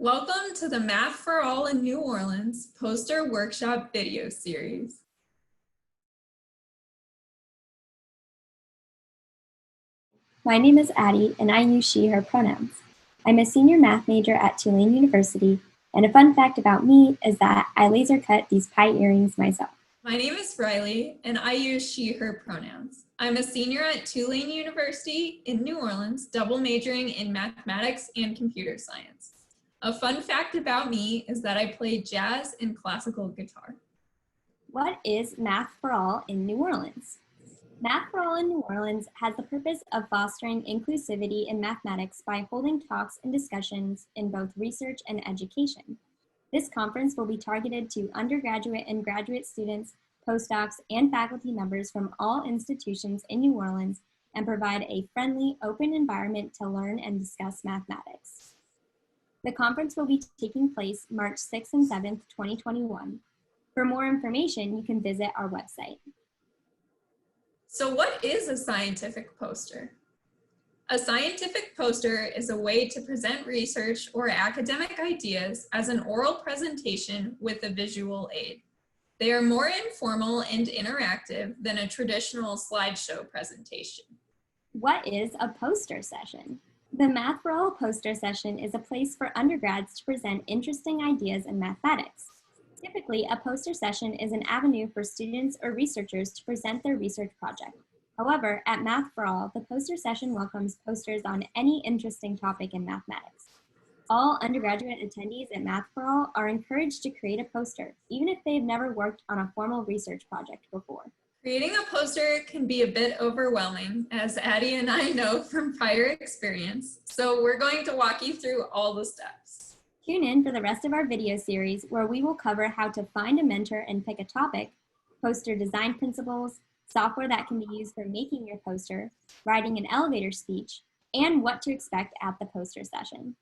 Welcome to the Math for All in New Orleans poster workshop video series. My name is Addie, and I use she, her pronouns. I'm a senior math major at Tulane University, and a fun fact about me is that I laser cut these pie earrings myself. My name is Riley, and I use she, her pronouns. I'm a senior at Tulane University in New Orleans, double majoring in mathematics and computer science. A fun fact about me is that I play jazz and classical guitar. What is Math for All in New Orleans? Math for All in New Orleans has the purpose of fostering inclusivity in mathematics by holding talks and discussions in both research and education. This conference will be targeted to undergraduate and graduate students, postdocs, and faculty members from all institutions in New Orleans and provide a friendly, open environment to learn and discuss mathematics. The conference will be taking place March 6th and 7th, 2021. For more information, you can visit our website. So what is a scientific poster? A scientific poster is a way to present research or academic ideas as an oral presentation with a visual aid. They are more informal and interactive than a traditional slideshow presentation. What is a poster session? The Math for All poster session is a place for undergrads to present interesting ideas in mathematics. Typically, a poster session is an avenue for students or researchers to present their research project. However, at Math for All, the poster session welcomes posters on any interesting topic in mathematics. All undergraduate attendees at Math for All are encouraged to create a poster, even if they've never worked on a formal research project before. Creating a poster can be a bit overwhelming, as Addie and I know from prior experience, so we're going to walk you through all the steps. Tune in for the rest of our video series where we will cover how to find a mentor and pick a topic, poster design principles, software that can be used for making your poster, writing an elevator speech, and what to expect at the poster session.